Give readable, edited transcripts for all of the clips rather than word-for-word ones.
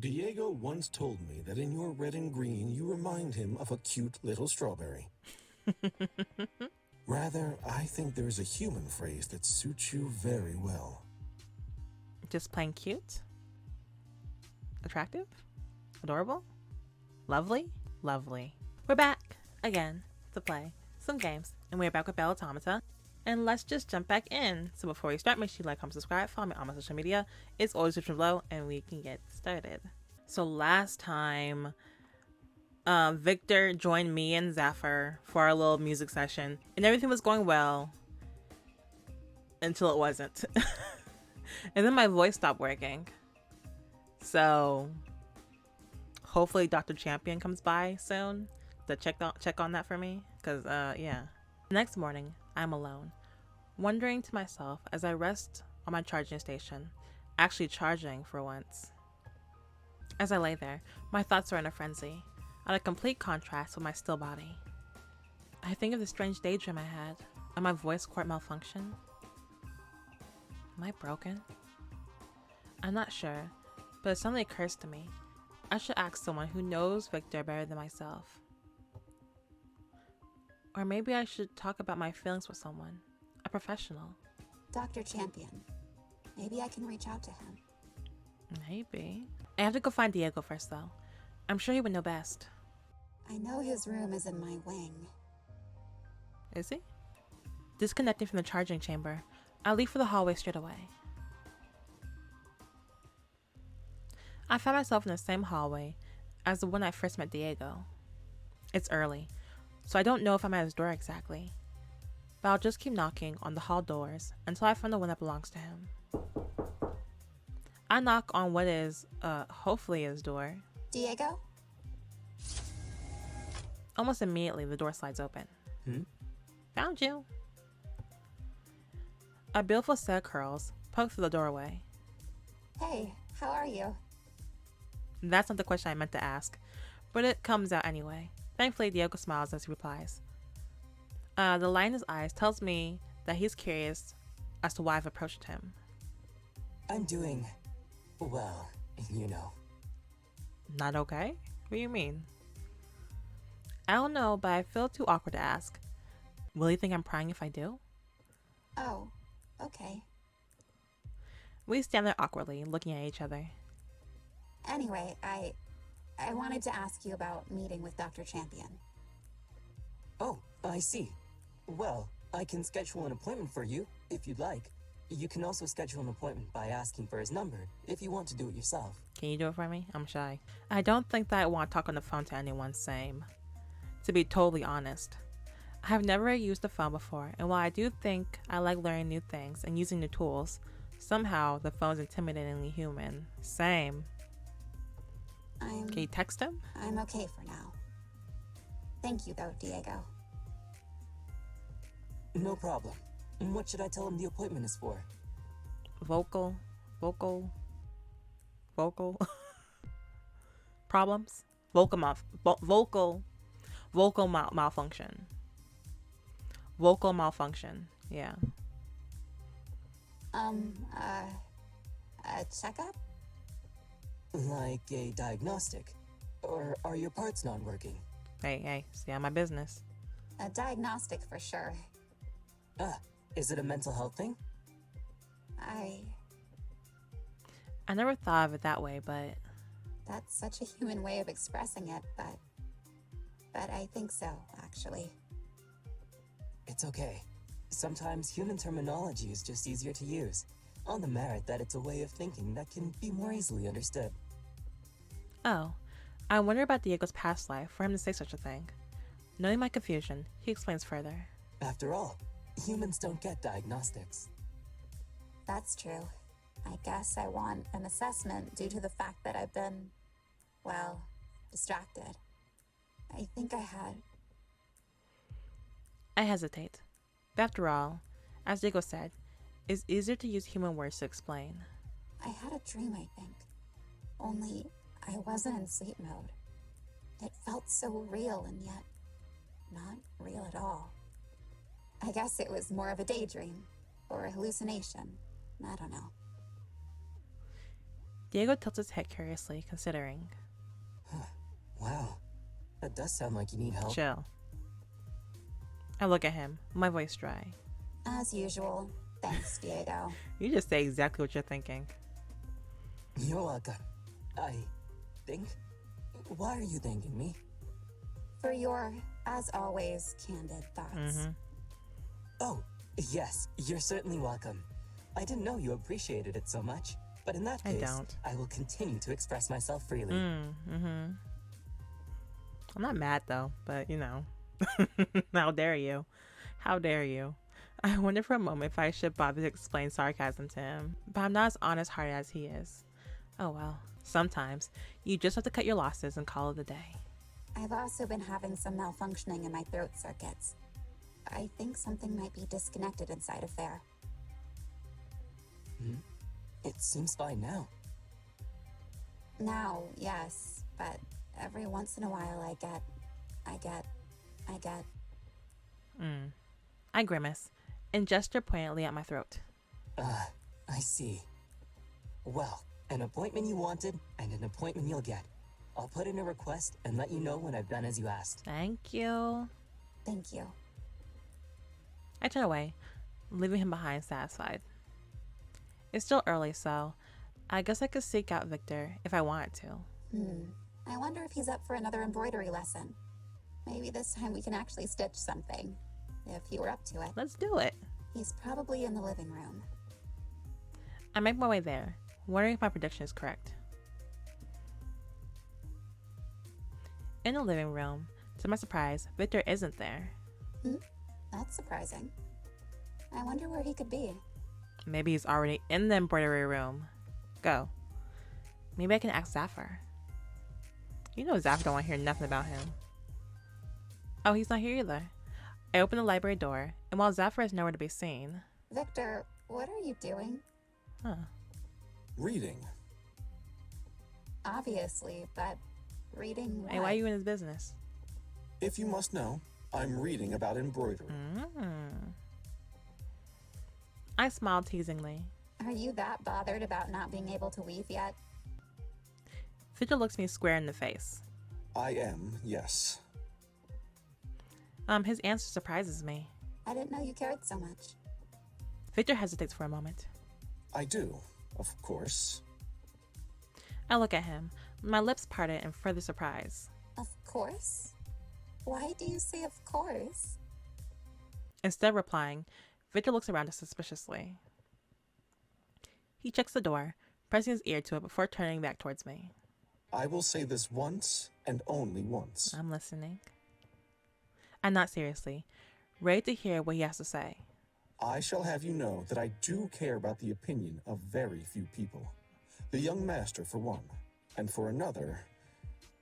Diego once told me that in your red and green you remind him of a cute little strawberry. Rather, I think there's a human phrase that suits you very well. Just plain cute? Attractive? Adorable? Lovely? Lovely. We're back again to play some games, and we're back with Belle Automata. And let's just jump back in. So before we start, make sure you like, comment, subscribe, follow me on my social media. It's always description below, and we can get started. So last time, Victor joined me and Zephyr for our little music session, and everything was going well until it wasn't. And then my voice stopped working. So hopefully Dr. Champion comes by soon to check on that for me, because yeah. The next morning, I'm alone, wondering to myself as I rest on my charging station, actually charging for once. As I lay there, my thoughts are in a frenzy, at a complete contrast with my still body. I think of the strange daydream I had, and my voice cord malfunction. Am I broken? I'm not sure, but it suddenly occurs to me. I should ask someone who knows Victor better than myself. Or maybe I should talk about my feelings with someone, a professional. Dr. Champion. Maybe I can reach out to him. Maybe. I have to go find Diego first, though. I'm sure he would know best. I know his room is in my wing. Is he? Disconnecting from the charging chamber, I leave for the hallway straight away. I find myself in the same hallway as the one I first met Diego. It's early, so I don't know if I'm at his door exactly, but I'll just keep knocking on the hall doors until I find the one that belongs to him. I knock on what is, hopefully his door. Diego? Almost immediately, the door slides open. Found you. A beautiful set of curls poke through the doorway. Hey, how are you? That's not the question I meant to ask, but it comes out anyway. Thankfully, Diego smiles as he replies. The light in his eyes tells me that he's curious as to why I've approached him. I'm doing well, you know. Not okay? What do you mean? I don't know, but I feel too awkward to ask. Will he think I'm prying if I do? Oh, okay. We stand there awkwardly, looking at each other. Anyway, I wanted to ask you about meeting with Dr. Champion. Oh, I see. Well, I can schedule an appointment for you, if you'd like. You can also schedule an appointment by asking for his number, if you want to do it yourself. Can you do it for me? I'm shy. I don't think that I want to talk on the phone to anyone, same. To be totally honest. I have never used the phone before, and while I do think I like learning new things and using new tools, somehow the phone's intimidatingly human. Same. Can you text him? I'm okay for now. Thank you, though, Diego. No problem. What should I tell him the appointment is for? Vocal problems? Vocal malfunction. Vocal malfunction, yeah. A checkup? Like a diagnostic? Or are your parts not working? Hey, stay on my business. A diagnostic for sure. Is it a mental health thing? I never thought of it that way, but... That's such a human way of expressing it, but I think so, actually. It's okay. Sometimes human terminology is just easier to use, on the merit that it's a way of thinking that can be more easily understood. Oh, I wonder about Diego's past life for him to say such a thing. Knowing my confusion, he explains further. After all, humans don't get diagnostics. That's true. I guess I want an assessment due to the fact that I've been, well, distracted. I think I had... I hesitate. But after all, as Diego said, it's easier to use human words to explain. I had a dream, I think. Only I wasn't in sleep mode. It felt so real and yet not real at all. I guess it was more of a daydream or a hallucination. I don't know. Diego tilts his head curiously, considering. Wow, that does sound like you need help. Chill. I look at him, my voice dry. As usual. Thanks, Diego. You just say exactly what you're thinking. You're welcome. I think? Why are you thanking me? For your, as always, candid thoughts. Oh, yes, you're certainly welcome. I didn't know you appreciated it so much, but in that case, I will continue to express myself freely. I'm not mad though, but you know. How dare you? How dare you? I wonder for a moment if I should bother to explain sarcasm to him, but I'm not as honest-hearted as he is. Oh well. Sometimes you just have to cut your losses and call it a day. I've also been having some malfunctioning in my throat circuits. I think something might be disconnected inside of there. It seems fine now. Now, yes, but every once in a while I get... I grimace and gesture pointedly at my throat. I see. Well, an appointment you wanted and an appointment you'll get. I'll put in a request and let you know when I've done as you asked. Thank you. Thank you. I turn away, leaving him behind satisfied. It's still early, so I guess I could seek out Victor if I wanted to. I wonder if he's up for another embroidery lesson. Maybe this time we can actually stitch something, if he were up to it. Let's do it. He's probably in the living room. I make my way there, wondering if my prediction is correct. In the living room, to my surprise, Victor isn't there. That's surprising. I wonder where he could be. Maybe he's already in the embroidery room. Go. Maybe I can ask Zafar. You know Zafar don't want to hear nothing about him. Oh, he's not here either. I open the library door, and while Zafar is nowhere to be seen... Victor, what are you doing? Reading. Obviously, but reading what? Hey, why are you in his business? If you must know, I'm reading about embroidery. I smile teasingly. Are you that bothered about not being able to weave yet? Victor looks me square in the face. I am, yes. His answer surprises me. I didn't know you cared so much. Victor hesitates for a moment. I do, of course. I look at him, my lips parted in further surprise. Of course? Why do you say of course? Instead of replying, Victor looks around us suspiciously. He checks the door, pressing his ear to it before turning back towards me. I will say this once and only once. I'm listening. I'm not seriously, ready to hear what he has to say. I shall have you know that I do care about the opinion of very few people. The young master, for one. And for another,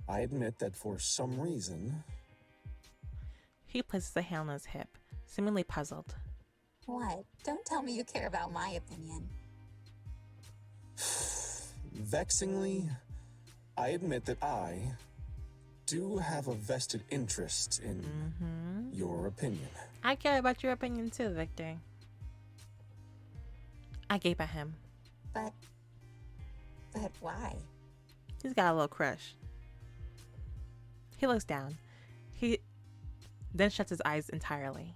I admit that for some reason... He places a hand on his hip, seemingly puzzled. What? Don't tell me you care about my opinion. Vexingly, I admit that I do have a vested interest in your opinion. I care about your opinion too, Victor. I gape at him. But why? He's got a little crush. He looks down. He then shuts his eyes entirely.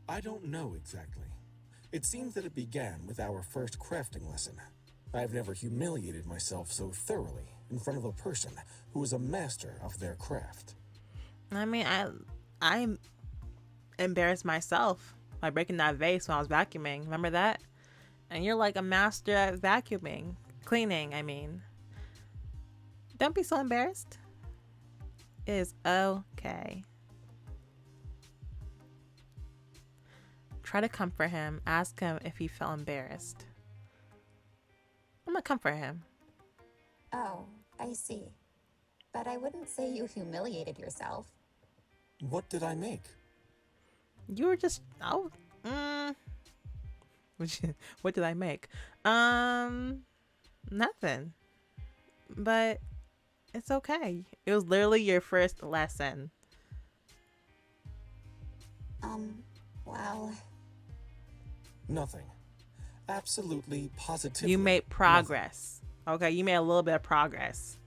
I don't know exactly. It seems that it began with our first crafting lesson. I've never humiliated myself so thoroughly in front of a person who is a master of their craft. I mean, I embarrassed myself by breaking that vase when I was vacuuming. Remember that? And you're like a master at vacuuming. Cleaning, I mean. Don't be so embarrassed. It is okay. Try to comfort him. Ask him if he felt embarrassed. I'm gonna comfort him. Oh, I see. But I wouldn't say you humiliated yourself. What did I make? You were just what did I make? Nothing. But it's okay. It was literally your first lesson. Well... Nothing. Absolutely, positively. You made progress. Okay, you made a little bit of progress.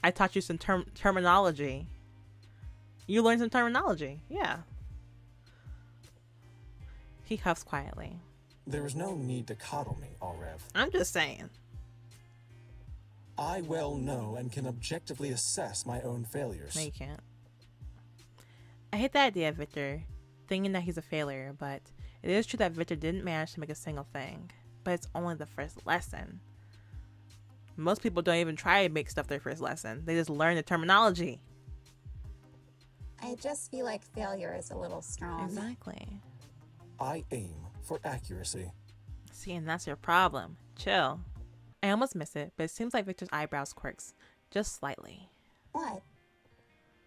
I taught you some terminology. You learned some terminology. Yeah. He huffs quietly. There is no need to coddle me, Aureve. I'm just saying. I well know and can objectively assess my own failures. No, you can't. I hate the idea of Victor thinking that he's a failure, but it is true that Victor didn't manage to make a single thing. But it's only the first lesson. Most people don't even try to make stuff their first lesson. They just learn the terminology. I just feel like failure is a little strong. Exactly. I aim for accuracy. See, and that's your problem. Chill. I almost miss it, but it seems like Victor's eyebrows quirks. Just slightly. What?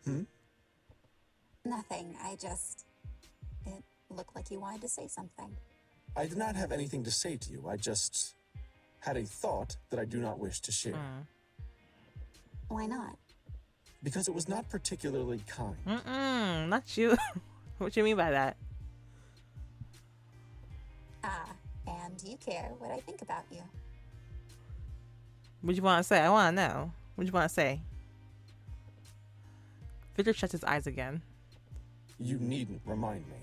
Hmm? Nothing. It looked like you wanted to say something. I did not have anything to say to you. I just had a thought that I do not wish to share. Why not? Because it was not particularly kind. Not you. What you mean by that? And you care what I think about you. What you want to say? I want to know. What you want to say? Victor shuts his eyes again. You needn't remind me.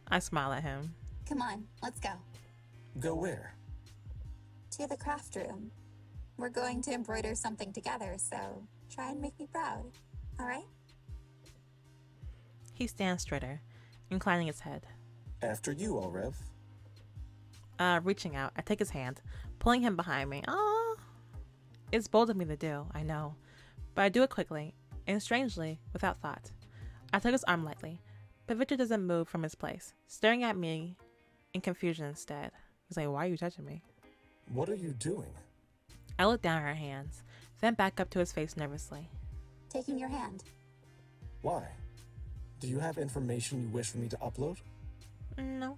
I smile at him. Come on, let's go. Go where? To the craft room. We're going to embroider something together, so try and make me proud. All right? He stands straighter, inclining his head. After you, Aureve. Reaching out, I take his hand, pulling him behind me. Ah, it's bold of me to do, I know, but I do it quickly and strangely without thought. I tug his arm lightly, but Victor doesn't move from his place, staring at me in confusion instead. He's like, "Why are you touching me?" What are you doing? I look down at her hands, then back up to his face nervously. Taking your hand. Why? Do you have information you wish for me to upload? No.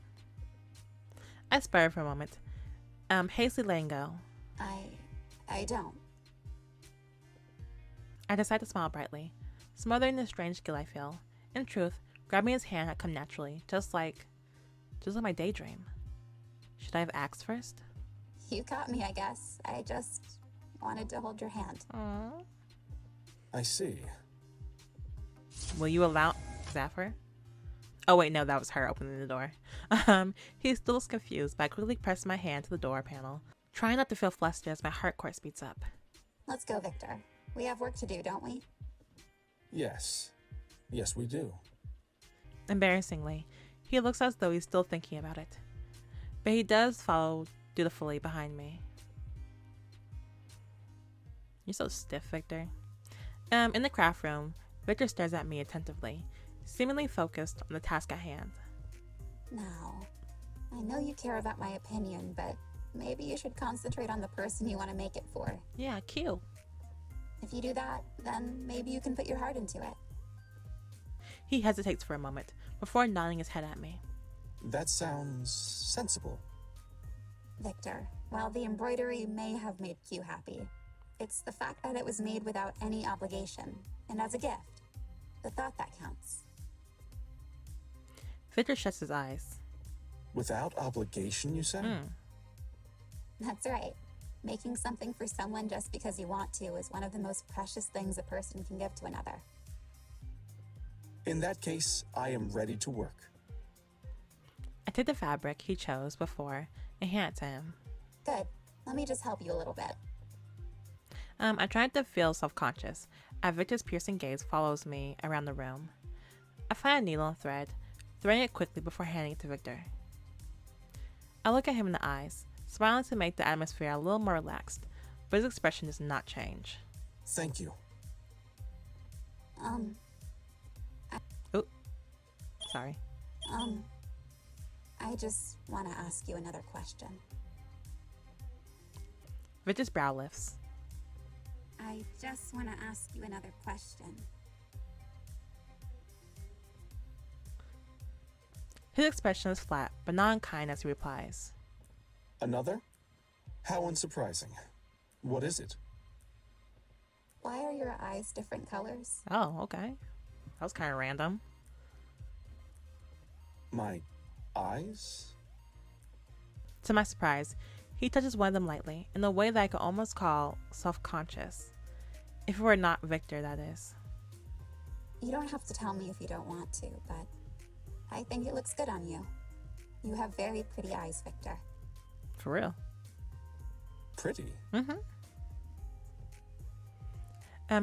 I spur for a moment, hastily letting go. I don't. I decide to smile brightly, smothering the strange guilt I feel. In truth, grabbing his hand had come naturally, just like my daydream. Should I have asked first? You caught me, I guess. I just wanted to hold your hand. Aww. I see. Will you allow Zephyr? Oh wait, no, that was her opening the door. He still looks confused, but I quickly press my hand to the door panel, trying not to feel flustered as my heart core speeds up. Let's go, Victor. We have work to do, don't we? Yes. Yes, we do. Embarrassingly, he looks as though he's still thinking about it. But he does follow dutifully behind me. You're so stiff, Victor. In the craft room, Victor stares at me attentively, seemingly focused on the task at hand. Now, I know you care about my opinion, but maybe you should concentrate on the person you want to make it for. Yeah, cute. If you do that, then maybe you can put your heart into it. He hesitates for a moment before nodding his head at me. That sounds sensible. Victor, while the embroidery may have made Q happy, it's the fact that it was made without any obligation, and as a gift. The thought that counts. Victor shuts his eyes. Without obligation, you say? That's right. Making something for someone just because you want to is one of the most precious things a person can give to another. In that case, I am ready to work. I take the fabric he chose before and hand it to him. Good. Let me just help you a little bit. I tried to feel self-conscious as Victor's piercing gaze follows me around the room. I find a needle and thread, threading it quickly before handing it to Victor. I look at him in the eyes, smiling to make the atmosphere a little more relaxed, but his expression does not change. Thank you. Sorry. I just want to ask you another question. Victor's brow lifts. I just want to ask you another question. His expression is flat, but not unkind as he replies. Another? How unsurprising. What is it? Why are your eyes different colors? Oh, okay. That was kind of random. My eyes? To my surprise, He touches one of them lightly, in a way that I could almost call self-conscious. If it were not Victor, that is. You don't have to tell me if you don't want to, but I think it looks good on you. You have very pretty eyes, Victor. For real. Pretty?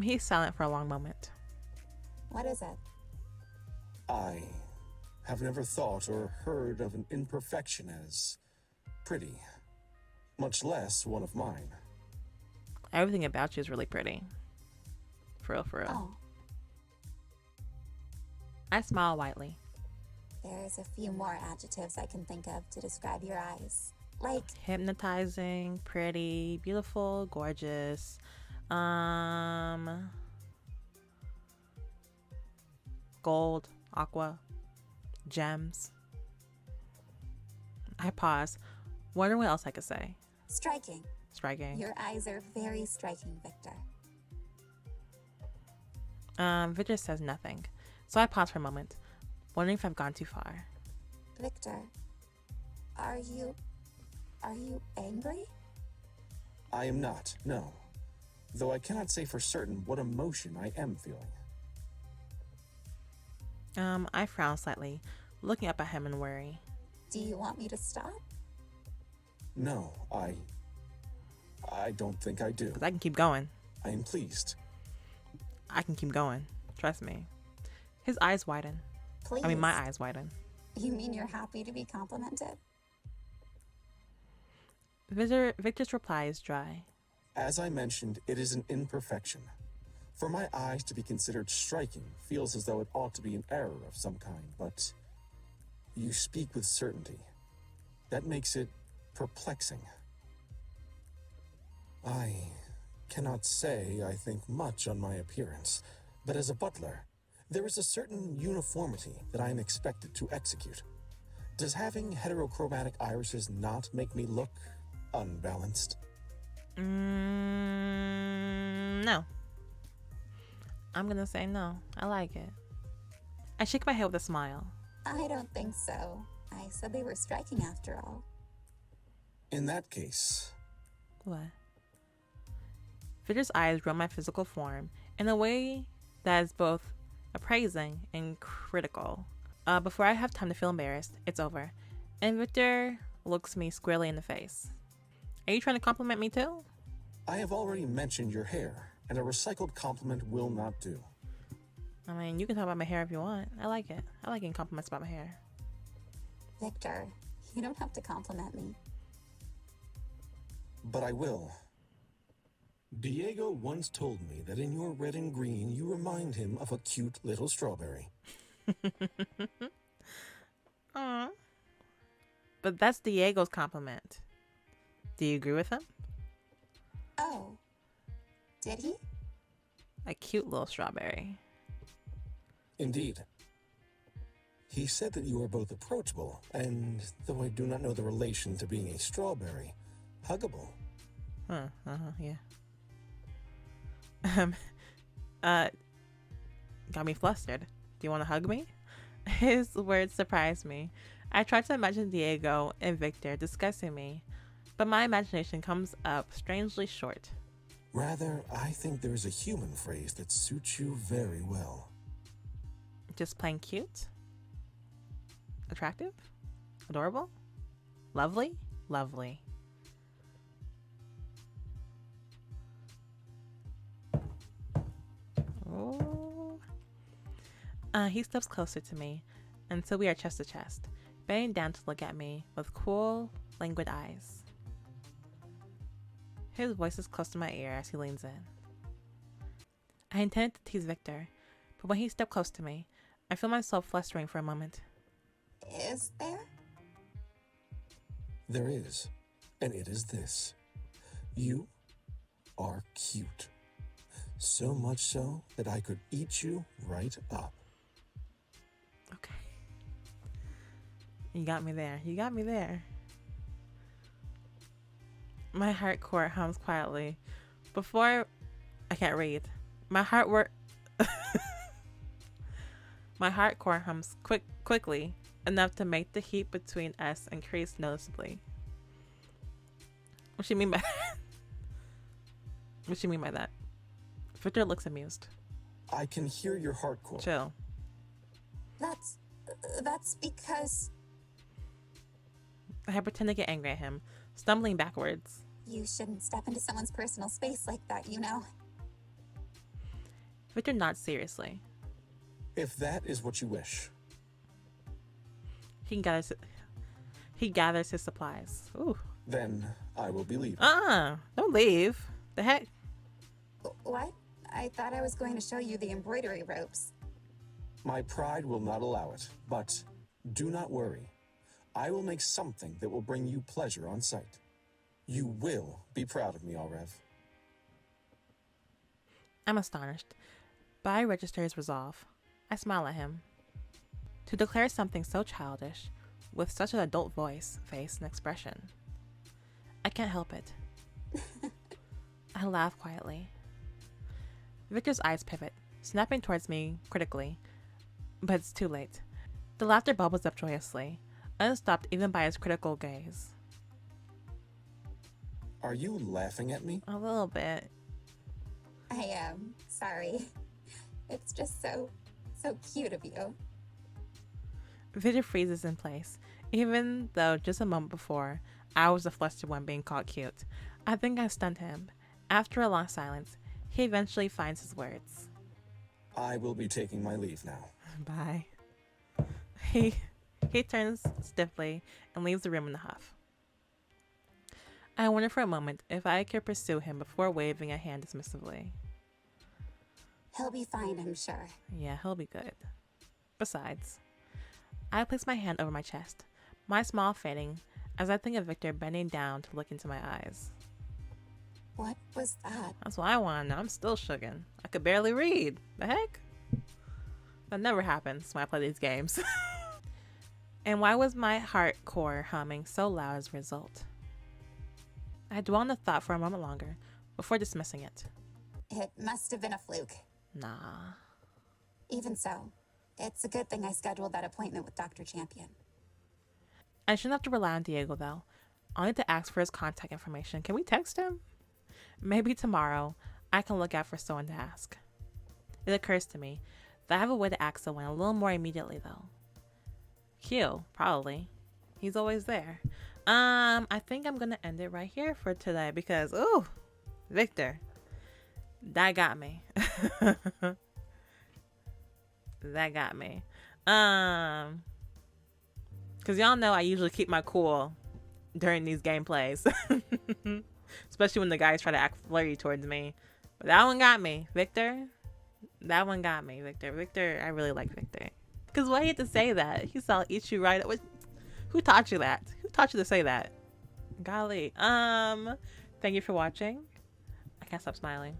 He's silent for a long moment. What is it? I have never thought or heard of an imperfection as pretty, much less one of mine. Everything about you is really pretty. For real, for real. Oh, I smile widely. there's a few more adjectives I can think of to describe your eyes. Like, Hypnotizing, pretty, beautiful, gorgeous. Gold, aqua, gems. I pause, wondering what else I could say. striking. Striking. Your eyes are very striking, Victor. Victor says nothing, so I pause for a moment, wondering if I've gone too far. Victor, are you angry? I am not, no. Though I cannot say for certain what emotion I am feeling. I frown slightly, looking up at him in worry. Do you want me to stop? No, I don't think I do. Because I can keep going. I am pleased. I can keep going. Trust me. His eyes widen. Please. I mean, my eyes widen. You mean you're happy to be complimented? Victor's reply is dry. As I mentioned, it is an imperfection. For my eyes to be considered striking feels as though it ought to be an error of some kind, but you speak with certainty. That makes it perplexing. I cannot say I think much on my appearance, but as a butler, there is a certain uniformity that I am expected to execute. Does having heterochromatic irises not make me look unbalanced? No. I'm gonna say no. I like it. I shake my head with a smile. I don't think so. I said they were striking after all. In that case, What? Victor's eyes roll my physical form in a way that is both appraising and critical. Before I have time to feel embarrassed, it's over, and Victor looks me squarely in the face. Are you trying to compliment me too? I have already mentioned your hair, and a recycled compliment will not do. I mean, you can talk about my hair if you want. I like it. I like getting compliments about my hair. Victor, you don't have to compliment me. But I will. Diego once told me that in your red and green you remind him of a cute little strawberry. Aww. But that's Diego's compliment. Do you agree with him? Oh, did he? A cute little strawberry. Indeed. He said that you are both approachable, and though I do not know the relation to being a strawberry, huggable. Yeah. Got me flustered. Do you want to hug me? His words surprised me. I tried to imagine Diego and Victor discussing me, but my imagination comes up strangely short. Rather, I think there is a human phrase that suits you very well. Just plain cute? Attractive? Adorable? Lovely? Lovely. Oh. He steps closer to me until we are chest to chest, bending down to look at me with cool, languid eyes. His voice is close to my ear as he leans in. I intended to tease Victor, but when he stepped close to me, I feel myself flustering for a moment. Is there? There is, and it is this. You are cute. So much so that I could eat you right up. Okay. You got me there. You got me there. My heart core hums quietly. Before I can't read. My heart core hums quickly enough to make the heat between us increase noticeably. What she mean by What she mean by that? Victor looks amused. I can hear your heart core. Chill. That's because I pretend to get angry at him, stumbling backwards. you shouldn't step into someone's personal space like that, you know? Victor nods seriously. If that is what you wish. He gathers his supplies. Ooh. Then I will be leaving. Don't leave. The heck? What? I thought I was going to show you the embroidery ropes. My pride will not allow it, but do not worry. I will make something that will bring you pleasure on sight. You will be proud of me, Aureve. I'm astonished, but I register his resolve. I smile at him. To declare something so childish, with such an adult voice, face, and expression. I can't help it. I laugh quietly. Victor's eyes pivot, snapping towards me critically, but it's too late. The laughter bubbles up joyously, unstopped even by his critical gaze. Are you laughing at me? A little bit. I am. Sorry. It's just so cute of you. Victor freezes in place, even though just a moment before, I was the flustered one being called cute. I think I stunned him. After a long silence, he eventually finds his words. I will be taking my leave now. Bye. He turns stiffly and leaves the room in a huff. I wonder for a moment if I could pursue him before waving a hand dismissively. He'll be fine, I'm sure. Yeah, he'll be good. Besides, I place my hand over my chest, my smile fading as I think of Victor bending down to look into my eyes. What was that? That's what I want to know. I'm still shooken. I could barely read. The heck? That never happens when I play these games. And why was my heart core humming so loud as a result? I dwell on the thought for a moment longer before dismissing it. It must have been a fluke. Nah. Even so, it's a good thing I scheduled that appointment with Dr. Champion. I shouldn't have to rely on Diego though. I'll need to ask for his contact information. Can we text him? Maybe tomorrow I can look out for someone to ask. It occurs to me that I have a way to ask someone a little more immediately though. Q, probably. He's always there. I think I'm gonna end it right here for today because, ooh, Victor, that got me. That got me. Cause y'all know I usually keep my cool during these gameplays, especially when the guys try to act flirty towards me. But that one got me, Victor. That one got me, Victor. Victor, I really like Victor. Cause why you had to say that? He saw eat you right. Who taught you that? Who taught you to say that? Golly. Thank you for watching. I can't stop smiling.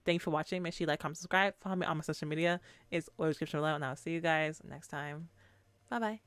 Thank you for watching. Make sure you like, comment, subscribe. Follow me on my social media. It's always description below, and I'll see you guys next time. Bye bye.